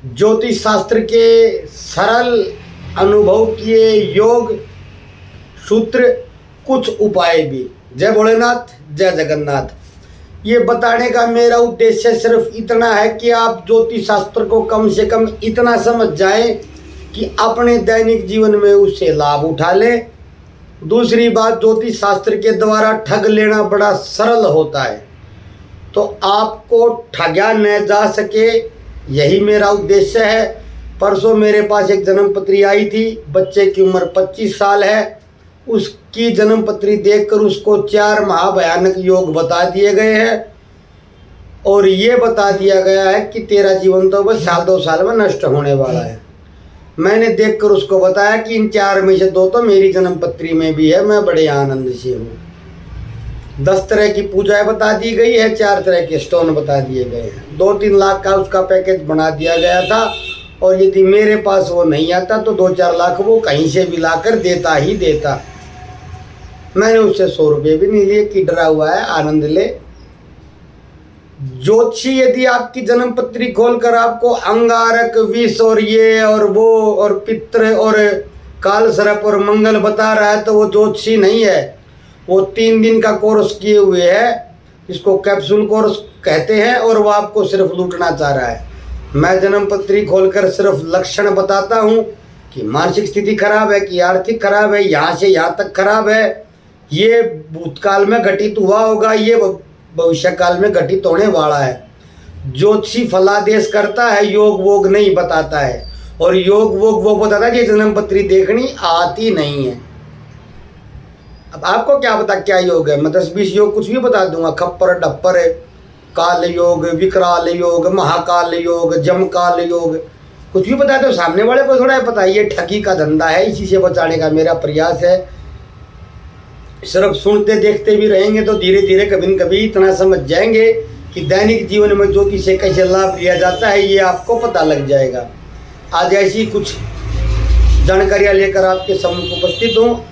ज्योतिष शास्त्र के सरल अनुभव किए योग सूत्र, कुछ उपाय भी। जय भोलेनाथ, जय जगन्नाथ। ये बताने का मेरा उद्देश्य सिर्फ इतना है कि आप ज्योतिष शास्त्र को कम से कम इतना समझ जाएं कि अपने दैनिक जीवन में उससे लाभ उठा लें। दूसरी बात, ज्योतिष शास्त्र के द्वारा ठग लेना बड़ा सरल होता है, तो आपको ठगा न जा सके, यही मेरा उद्देश्य है। परसों मेरे पास एक जन्म पत्री आई थी, बच्चे की उम्र 25 साल है। उसकी जन्म पत्री देखकर उसको 4 महाभयानक योग बता दिए गए हैं और ये बता दिया गया है कि तेरा जीवन तो बस 1-2 साल में नष्ट होने वाला है। मैंने देखकर उसको बताया कि इन 4 में से 2 तो मेरी जन्म पत्री में भी है, मैं बड़े आनंद से हूँ। 10 तरह की पूजाएं बता दी गई है, 4 तरह के स्टोन बता दिए गए हैं। 2-3 लाख का उसका पैकेज बना दिया गया था और यदि मेरे पास वो नहीं आता तो 2-4 लाख वो कहीं से भी लाकर देता ही देता। मैंने उससे 100 रुपये भी नहीं लिए कि डरा हुआ है, आनंद ले। ज्योतिषी यदि आपकी जन्म पत्री खोलकर आपको अंगारक, विष और ये और वो और पितृ और काल सर्प और मंगल बता रहा है तो वो ज्योतिषी नहीं है। वो 3 दिन का कोर्स किए हुए है, इसको कैप्सूल कोर्स कहते हैं, और वो आपको सिर्फ लूटना चाह रहा है। मैं जन्म पत्री खोलकर सिर्फ लक्षण बताता हूँ कि मानसिक स्थिति खराब है, कि आर्थिक खराब है, यहाँ से यहाँ तक खराब है, ये भूतकाल में घटित हुआ होगा, ये भविष्य काल में घटित होने वाला है। ज्योतिषी फलादेश करता है, योग वोग नहीं बताता है, और योग वोग वो बताता है कि जन्म पत्री देखनी आती नहीं है। अब आपको क्या पता क्या योग है? मैं 10-20 योग कुछ भी बता दूंगा, खप्पर डप्पर है, काल योग, विकराल योग, महाकाल योग, जमकाल योग, कुछ भी बता दो। सामने वाले को थोड़ा पता है ये ठगी का धंधा है, इसी से बचाने का मेरा प्रयास है। सिर्फ सुनते देखते भी रहेंगे तो धीरे धीरे कभी न कभी इतना समझ जाएंगे कि दैनिक जीवन में ज्योतिष से कैसे लाभ लिया जाता है, ये आपको पता लग जाएगा। आज ऐसी कुछ जानकारियाँ लेकर आपके सम्मुख उपस्थित हूँ,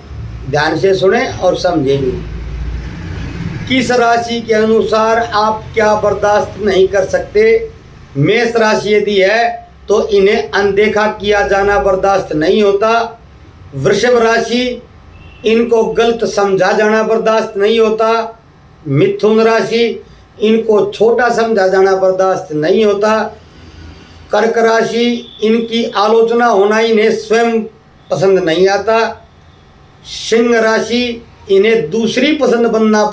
ध्यान से सुने और समझे भी। किस राशि के अनुसार आप क्या बर्दाश्त नहीं कर सकते? मेष राशि यदि है तो इन्हें अनदेखा किया जाना बर्दाश्त नहीं होता। वृषभ राशि, इनको गलत समझा जाना बर्दाश्त नहीं होता। मिथुन राशि, इनको छोटा समझा जाना बर्दाश्त नहीं होता। कर्क राशि, इनकी आलोचना होना इन्हें स्वयं पसंद नहीं आता। सिंह राशि, इन्हें दूसरी पसंद बनना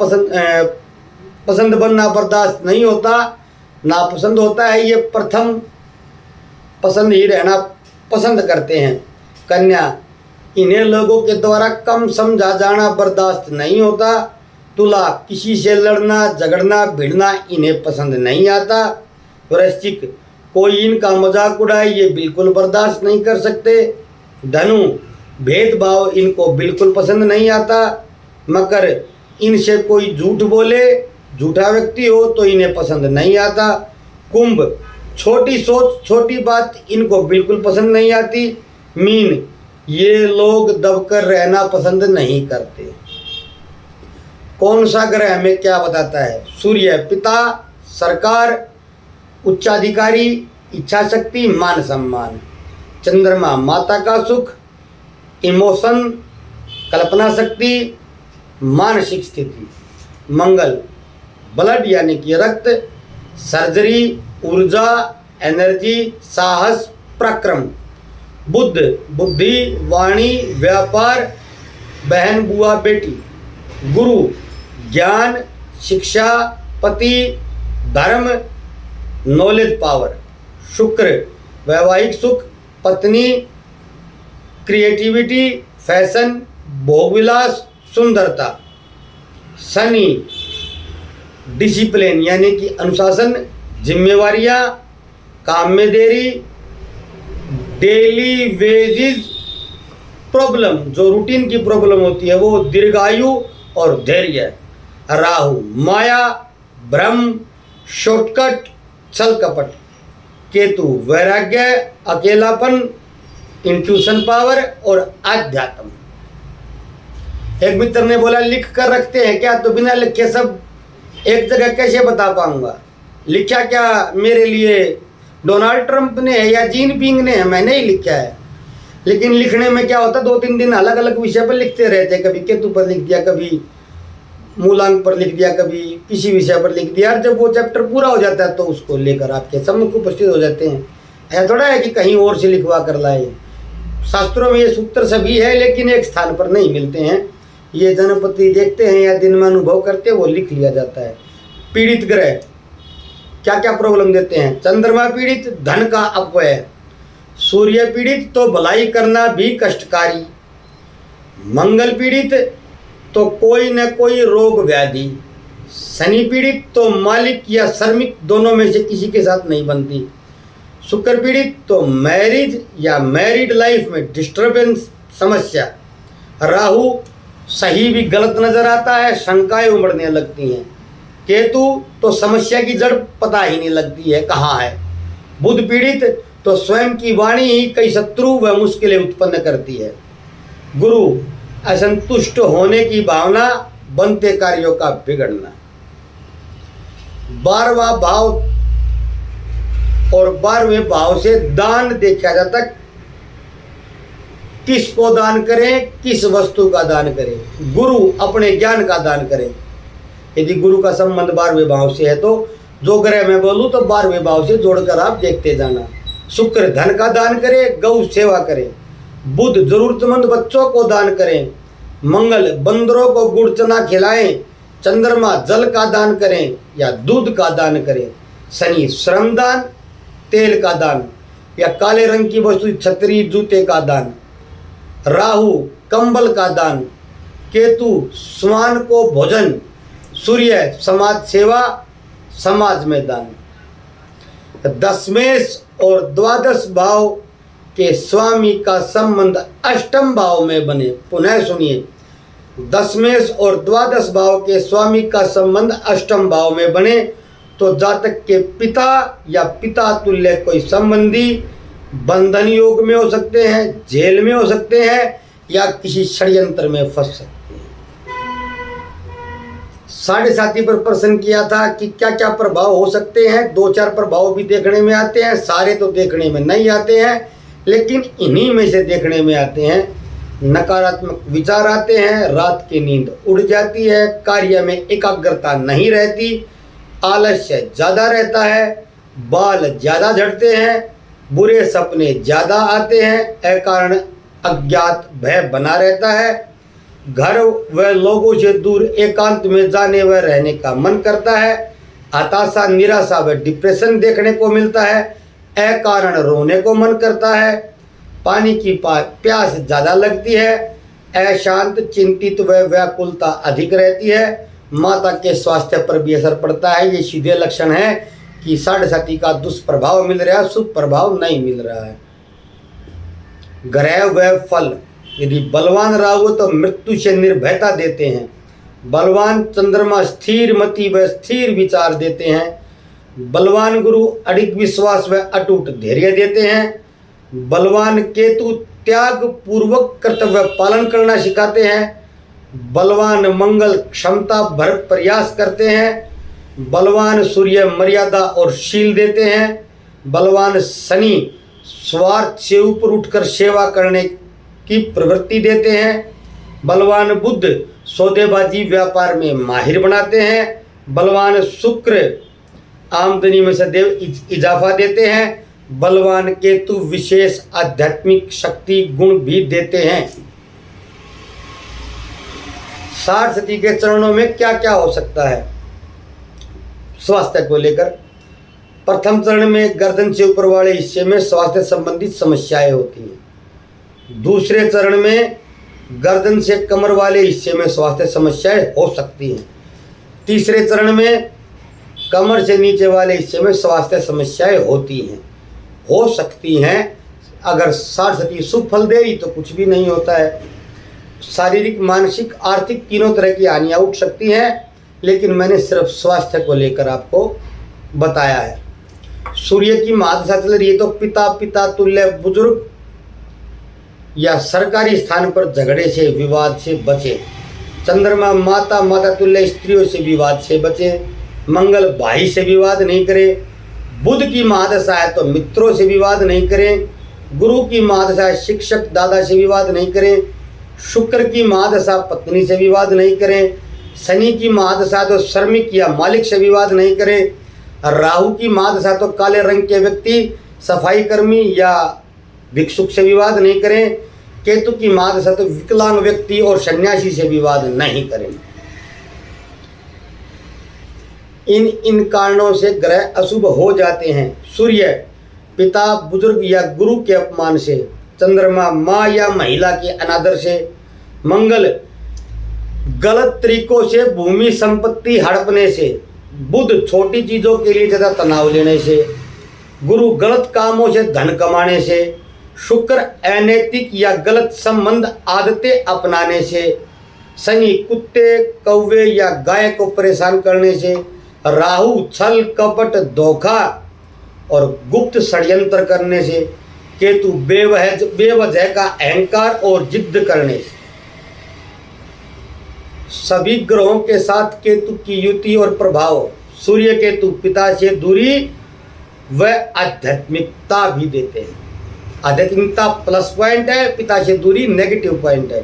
बर्दाश्त नहीं होता, नापसंद होता है, ये प्रथम पसंद ही रहना पसंद करते हैं। कन्या, इन्हें लोगों के द्वारा कम समझा जाना बर्दाश्त नहीं होता। तुला, किसी से लड़ना झगड़ना भिड़ना इन्हें पसंद नहीं आता। वृश्चिक, कोई इनका मजाक उड़ाए ये बिल्कुल बर्दाश्त नहीं कर सकते। धनु, भेदभाव इनको बिल्कुल पसंद नहीं आता। मकर, इनसे कोई झूठ बोले, झूठा व्यक्ति हो तो इन्हें पसंद नहीं आता। कुंभ, छोटी सोच छोटी बात इनको बिल्कुल पसंद नहीं आती। मीन, ये लोग दबकर रहना पसंद नहीं करते। कौन सा ग्रह हमें क्या बताता है? सूर्य, पिता, सरकार, उच्चाधिकारी, इच्छा शक्ति, मान सम्मान। चंद्रमा, माता का सुख, इमोशन, कल्पना शक्ति, मानसिक स्थिति। मंगल, ब्लड यानी कि रक्त, सर्जरी, ऊर्जा, एनर्जी, साहस, पराक्रम। बुध, बुद्धि, वाणी, व्यापार, बहन बुआ बेटी। गुरु, ज्ञान, शिक्षा, पति, धर्म, नॉलेज पावर। शुक्र, वैवाहिक सुख, पत्नी, क्रिएटिविटी, फैशन, भोगविलास, सुंदरता। शनि, डिसिप्लिन यानी कि अनुशासन, जिम्मेवारियां, काम में देरी, डेली वेजेस प्रॉब्लम, जो रूटीन की प्रॉब्लम होती है वो, दीर्घायु और धैर्य। राहु, माया, भ्रम, शॉर्टकट, छल कपट। केतु, वैराग्य, अकेलापन, इंट्यूशन पावर और आध्यात्म। एक मित्र ने बोला लिख कर रखते हैं क्या? तो बिना लिखे सब एक जगह कैसे बता पाऊंगा? लिखा क्या मेरे लिए डोनाल्ड ट्रंप ने है या जिनपिंग ने है, मैंने ही लिखा है। लेकिन लिखने में क्या होता, 2-3 दिन अलग अलग विषय पर लिखते रहते, कभी केतु पर लिख दिया, कभी मूलांक पर लिख दिया, कभी किसी विषय पर लिख दिया। जब वो चैप्टर पूरा हो जाता है तो उसको लेकर आपके सम्मुख उपस्थित हो जाते हैं। ऐसा थोड़ा है कि कहीं और से लिखवा कर लाए। शास्त्रों में ये सूत्र सभी है लेकिन एक स्थान पर नहीं मिलते हैं। ये जनपति देखते हैं या दिन में अनुभव करते हैं, वो लिख लिया जाता है। पीड़ित ग्रह क्या क्या प्रॉब्लम देते हैं। चंद्रमा पीड़ित, धन का अपव्यय। सूर्य पीड़ित तो भलाई करना भी कष्टकारी। मंगल पीड़ित तो कोई न कोई रोग व्याधि। शनि पीड़ित तो मालिक या श्रमिक दोनों में से किसी के साथ नहीं बनती। शुक्र पीड़ित तो मैरिज या मैरिड लाइफ में डिस्टर्बेंस समस्या। राहु सही भी गलत नजर आता है, शंकाएं उमड़ने लगती हैं। केतु तो समस्या की जड़ पता ही नहीं लगती है कहाँ है। बुध पीड़ित तो स्वयं की वाणी ही कई शत्रु व मुश्किलें उत्पन्न करती है। गुरु असंतुष्ट होने की भावना, बनते कार्यों का बिगड़ना। 12वां भाव और 12वें भाव से दान देखा जाता, किसको दान करें, किस वस्तु का दान करें। गुरु अपने ज्ञान का दान करें। यदि गुरु का संबंध 12वें भाव से है तो जो ग्रह मैं बोलूं तो 12वें भाव से जोड़कर आप देखते जाना। शुक्र धन का दान करे, गौ सेवा करें। बुध जरूरतमंद बच्चों को दान करें। मंगल बंदरों को गुड़ चना खिलाएं। चंद्रमा जल का दान करें या दूध का दान करें। शनि श्रमदान, तेल का दान या काले रंग की वस्तु छतरी जूते का दान। राहु कंबल का दान। केतु श्वान को भोजन। सूर्य समाज सेवा, समाज में दान। 10वें और 12 भाव के स्वामी का संबंध अष्टम भाव में बने। पुनः सुनिए, 10वें और 12 भाव के स्वामी का संबंध अष्टम भाव में बने तो जातक के पिता या पिता तुल्य कोई संबंधी बंधन योग में हो सकते हैं, जेल में हो सकते हैं या किसी षड्यंत्र में फंस सकते हैं। 7.5 पर प्रश्न किया था कि क्या क्या प्रभाव हो सकते हैं। 2-4 प्रभाव भी देखने में आते हैं, सारे तो देखने में नहीं आते हैं, लेकिन इन्हीं में से देखने में आते हैं। नकारात्मक विचार आते हैं, रात की नींद उड़ जाती है, कार्य में एकाग्रता नहीं रहती, आलस्य ज़्यादा रहता है, बाल ज़्यादा झड़ते हैं, बुरे सपने ज़्यादा आते हैं, अकारण अज्ञात भय बना रहता है, घर व लोगों से दूर एकांत में जाने व रहने का मन करता है, हताशा निराशा व डिप्रेशन देखने को मिलता है, अकारण रोने को मन करता है, पानी की प्यास ज़्यादा लगती है, अशांत चिंतित व व्याकुलता अधिक रहती है, माता के स्वास्थ्य पर भी असर पड़ता है। ये सीधे लक्षण है कि 7.5 का दुष्प्रभाव मिल रहा है, शुभ प्रभाव नहीं मिल रहा है। ग्रह व फल, यदि बलवान राहु तो मृत्यु से निर्भयता देते हैं। बलवान चंद्रमा स्थिर मति व स्थिर विचार देते हैं। बलवान गुरु अडिग विश्वास व अटूट धैर्य देते हैं। बलवान केतु त्याग पूर्वक कर्तव्य पालन करना सिखाते हैं। बलवान मंगल क्षमता भर प्रयास करते हैं। बलवान सूर्य मर्यादा और शील देते हैं। बलवान शनि स्वार्थ से ऊपर उठकर सेवा करने की प्रवृत्ति देते हैं। बलवान बुध सौदेबाजी व्यापार में माहिर बनाते हैं। बलवान शुक्र आमदनी में सदैव इजाफा देते हैं। बलवान केतु विशेष आध्यात्मिक शक्ति गुण भी देते हैं। 60 के चरणों में क्या क्या हो सकता है स्वास्थ्य को लेकर। प्रथम चरण में गर्दन से ऊपर वाले हिस्से में स्वास्थ्य संबंधित समस्याएं होती हैं। दूसरे चरण में गर्दन से कमर वाले हिस्से में स्वास्थ्य समस्याएं हो सकती हैं। तीसरे चरण में कमर से नीचे वाले हिस्से में स्वास्थ्य समस्याएं होती हैं, हो सकती हैं। अगर 60 शुभ फल देगी तो कुछ भी नहीं होता है। शारीरिक, मानसिक, आर्थिक तीनों तरह की हानियाँ उठ सकती हैं, लेकिन मैंने सिर्फ स्वास्थ्य को लेकर आपको बताया है। सूर्य की महादशा चल रही है तो पिता तुल्य बुजुर्ग या सरकारी स्थान पर झगड़े से, विवाद से बचे। चंद्रमा माता तुल्य स्त्रियों से विवाद से बचे। मंगल भाई से विवाद नहीं करे। बुध की महादशा है तो मित्रों से विवाद नहीं करें। गुरु की महादशा है शिक्षक दादा से विवाद नहीं करें। शुक्र की महादशा पत्नी से विवाद नहीं करें। शनि की महादशा तो श्रमिक या मालिक से विवाद नहीं करें। राहु की महादशा तो काले रंग के व्यक्ति सफाई कर्मी या भिक्षुक से विवाद नहीं करें। केतु की महादशा तो विकलांग व्यक्ति और सन्यासी से विवाद नहीं करें। इन कारणों से ग्रह अशुभ हो जाते हैं। सूर्य पिता बुजुर्ग या गुरु के अपमान से। चंद्रमा माँ या महिला के अनादर से। मंगल गलत तरीकों से भूमि संपत्ति हड़पने से। बुध छोटी चीजों के लिए ज़्यादा तनाव लेने से। गुरु गलत कामों से धन कमाने से। शुक्र अनैतिक या गलत संबंध आदतें अपनाने से। शनि कुत्ते कौवे या गाय को परेशान करने से। राहु छल कपट धोखा और गुप्त षड्यंत्र करने से। केतु बेवजह का अहंकार और जिद्द करने से। सभी ग्रहों के साथ केतु की युति और प्रभाव। सूर्य केतु पिता से दूरी व आध्यात्मिकता भी देते हैं। आध्यात्मिकता प्लस पॉइंट है, पिता से दूरी नेगेटिव पॉइंट है।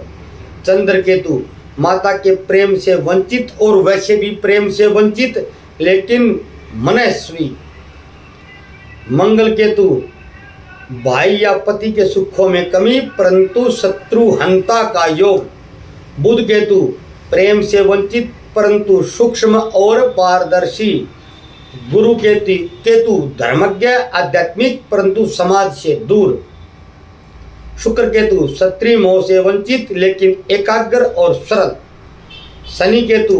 चंद्र केतु माता के प्रेम से वंचित और वैसे भी प्रेम से वंचित लेकिन मनस्वी। मंगल केतु भाई या पति के सुखों में कमी परंतु शत्रुहंता का योग। बुध केतु प्रेम से वंचित परंतु सूक्ष्म और पारदर्शी। गुरु केतु धर्मज्ञ आध्यात्मिक परंतु समाज से दूर। शुक्र केतु क्षत्रिय मोह से वंचित लेकिन एकाग्र और सरल। शनि केतु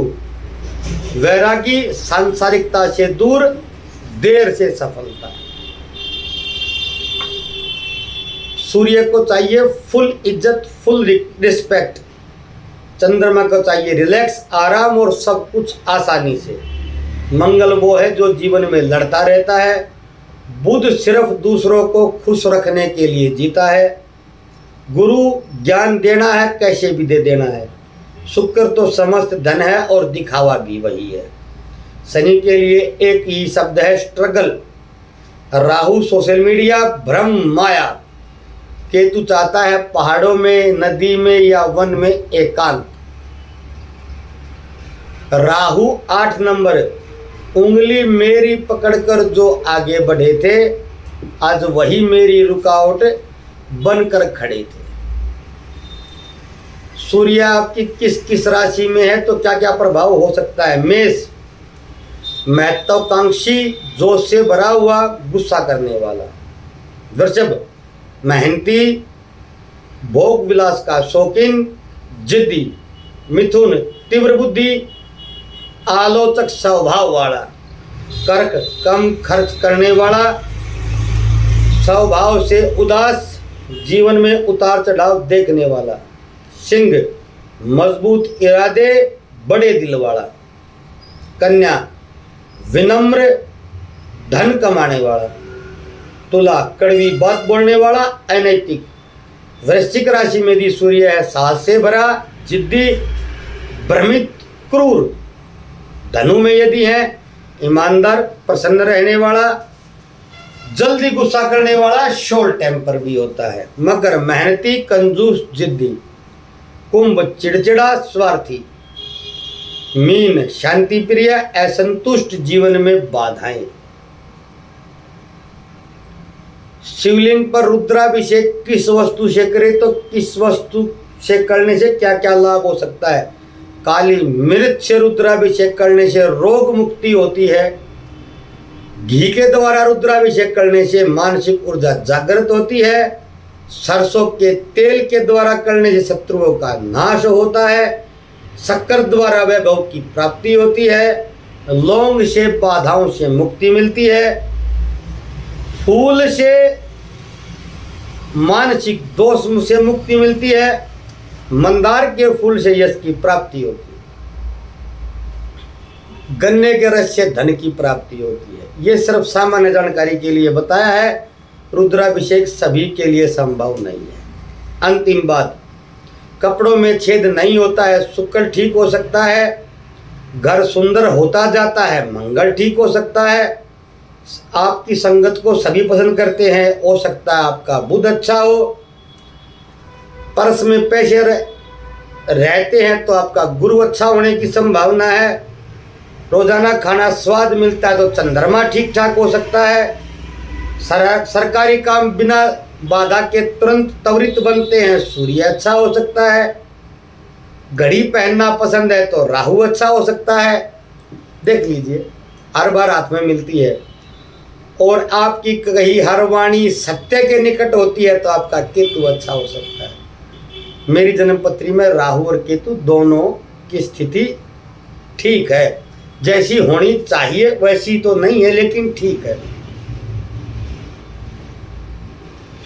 वैरागी सांसारिकता से दूर देर से सफलता। सूर्य को चाहिए फुल इज्जत फुल रिस्पेक्ट। चंद्रमा को चाहिए रिलैक्स आराम और सब कुछ आसानी से। मंगल वो है जो जीवन में लड़ता रहता है। बुध सिर्फ दूसरों को खुश रखने के लिए जीता है। गुरु ज्ञान देना है कैसे भी दे देना है। शुक्र तो समस्त धन है और दिखावा भी वही है। शनि के लिए एक ही शब्द है स्ट्रगल। राहु सोशल मीडिया भ्रम माया। केतु चाहता है पहाड़ों में नदी में या वन में एकांत। राहु 8 नंबर उंगली मेरी पकड़कर जो आगे बढ़े थे आज वही मेरी रुकावट बनकर खड़े थे। सूर्य आपकी किस किस राशि में है तो क्या क्या प्रभाव हो सकता है। मेष महत्वाकांक्षी जोश से भरा हुआ गुस्सा करने वाला। वृषभ मेहनती भोग विलास का शौकीन जिद्दी। मिथुन तीव्र बुद्धि आलोचक स्वभाव वाला। कर्क कम खर्च करने वाला स्वभाव से उदास जीवन में उतार चढ़ाव देखने वाला। सिंह मजबूत इरादे बड़े दिल वाला। कन्या विनम्र धन कमाने वाला। तुला कड़वी बात बोलने वाला अनैतिक। वृश्चिक राशि में भी सूर्य है साहस से भरा जिद्दी भ्रमित क्रूर। धनु में यदि है ईमानदार प्रसन्न रहने वाला जल्दी गुस्सा करने वाला शॉर्ट टेम्पर भी होता है। मकर मेहनती कंजूस जिद्दी। कुंभ चिड़चिड़ा स्वार्थी। मीन शांति प्रिय असंतुष्ट जीवन में बाधाएं। शिवलिंग पर रुद्राभिषेक किस वस्तु से करे तो किस वस्तु से करने से क्या क्या लाभ हो सकता है। काली मिर्च से रुद्राभिषेक करने से रोग मुक्ति होती है। घी के द्वारा रुद्राभिषेक करने से मानसिक ऊर्जा जागृत होती है। सरसों के तेल के द्वारा करने से शत्रुओं का नाश होता है। शक्कर द्वारा वैभव की प्राप्ति होती है। लौंग से बाधाओं से मुक्ति मिलती है। फूल से मानसिक दोष से मुक्ति मिलती है। मंदार के फूल से यश की प्राप्ति होती है। गन्ने के रस से धन की प्राप्ति होती है। ये सिर्फ सामान्य जानकारी के लिए बताया है। रुद्राभिषेक सभी के लिए संभव नहीं है। अंतिम बात, कपड़ों में छेद नहीं होता है, शुक्र ठीक हो सकता है। घर सुंदर होता जाता है, मंगल ठीक हो सकता है। आपकी संगत को सभी पसंद करते हैं। हो सकता है आपका बुध अच्छा हो। पर्स में पैसे रहते हैं तो आपका गुरु अच्छा होने की संभावना है। रोजाना खाना स्वाद मिलता है तो चंद्रमा ठीक ठाक हो सकता है। सरकारी काम बिना बाधा के तुरंत त्वरित बनते हैं, सूर्य अच्छा हो सकता है। घड़ी पहनना पसंद है तो राहु अच्छा हो सकता है। देख लीजिए, हर बार हाथ में मिलती है। और आपकी कही हर वाणी सत्य के निकट होती है तो आपका केतु अच्छा हो सकता है। मेरी जन्मपत्री में राहु और केतु दोनों की स्थिति ठीक है, जैसी होनी चाहिए वैसी तो नहीं है लेकिन ठीक है।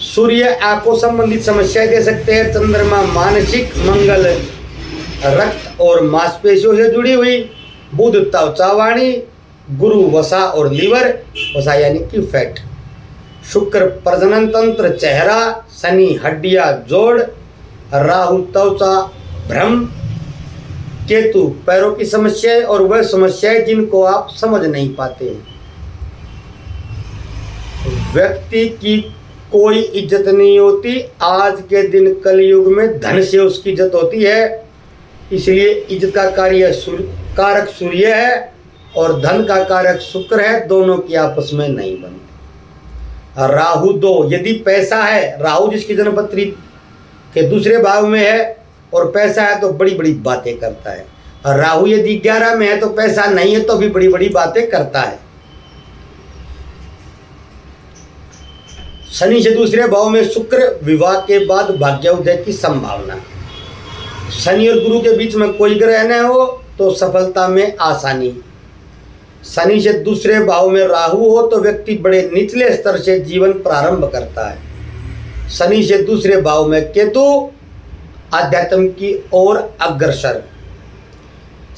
सूर्य आंखों संबंधित समस्याएं दे सकते हैं। चंद्रमा मानसिक, मंगल रक्त और मांसपेशियों से जुड़ी हुई, बुध त्वचा वाणी, गुरु वसा और लीवर, वसा यानी कि फैट, शुक्र प्रजनन तंत्र चेहरा, शनि हड्डियां जोड़, राहु त्वचा भ्रम, केतु पैरों की समस्याएं और वह समस्याएं जिनको आप समझ नहीं पाते। व्यक्ति की कोई इज्जत नहीं होती। आज के दिन कलयुग में धन से उसकी इज्जत होती है, इसलिए इज्जत का कारक सूर्य है और धन का कारक शुक्र है। दोनों की आपस में नहीं बनती। राहु 2, यदि पैसा है, राहु जिसकी जन्मपत्री के दूसरे भाव में है और पैसा है तो बड़ी बड़ी बातें करता है। और राहु यदि 11 में है तो पैसा नहीं है तो भी बड़ी बड़ी बातें करता है। शनि से दूसरे भाव में शुक्र, विवाह के बाद भाग्योदय की संभावना। शनि और गुरु के बीच में कोई ग्रह न हो तो सफलता में आसानी। शनि से दूसरे भाव में राहु हो तो व्यक्ति बड़े निचले स्तर से जीवन प्रारंभ करता है। शनि से दूसरे भाव में केतु, आध्यात्म की ओर अग्रसर।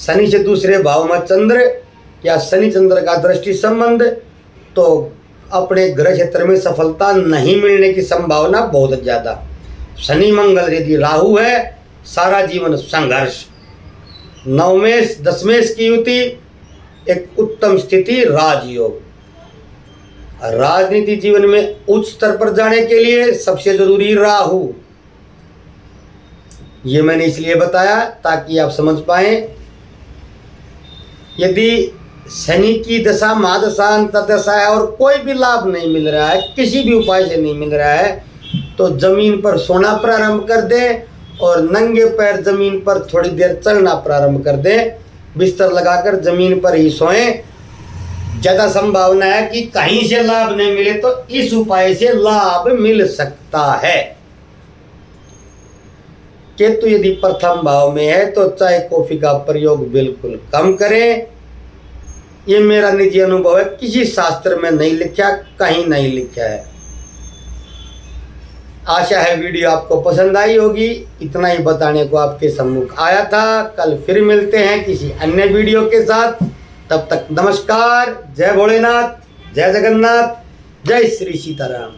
शनि से दूसरे भाव में चंद्र या शनि चंद्र का दृष्टि संबंध तो अपने ग्रह क्षेत्र में सफलता नहीं मिलने की संभावना बहुत ज़्यादा। शनि मंगल यदि राहु है, सारा जीवन संघर्ष। नवमेश दशमेश की युति, एक उत्तम स्थिति, राजयोग। राजनीति जीवन में उच्च स्तर पर जाने के लिए सबसे जरूरी राहु। ये मैंने इसलिए बताया ताकि आप समझ पाएं। यदि शनि की दशा, महादशा, अंतर्दशा है और कोई भी लाभ नहीं मिल रहा है, किसी भी उपाय से नहीं मिल रहा है, तो जमीन पर सोना प्रारंभ कर दें और नंगे पैर जमीन पर थोड़ी देर चलना प्रारंभ कर दें। बिस्तर लगाकर जमीन पर ही सोएं। ज़्यादा संभावना है कि कहीं से लाभ नहीं मिले तो इस उपाय से लाभ मिल सकता है। केतु यदि प्रथम भाव में है तो चाय कॉफी का प्रयोग बिल्कुल कम करें। ये मेरा निजी अनुभव है, किसी शास्त्र में नहीं लिखा, कहीं नहीं लिखा है। आशा है वीडियो आपको पसंद आई होगी। इतना ही बताने को आपके सम्मुख आया था। कल फिर मिलते हैं किसी अन्य वीडियो के साथ। तब तक नमस्कार। जय भोलेनाथ, जय जगन्नाथ, जय श्री सीताराम।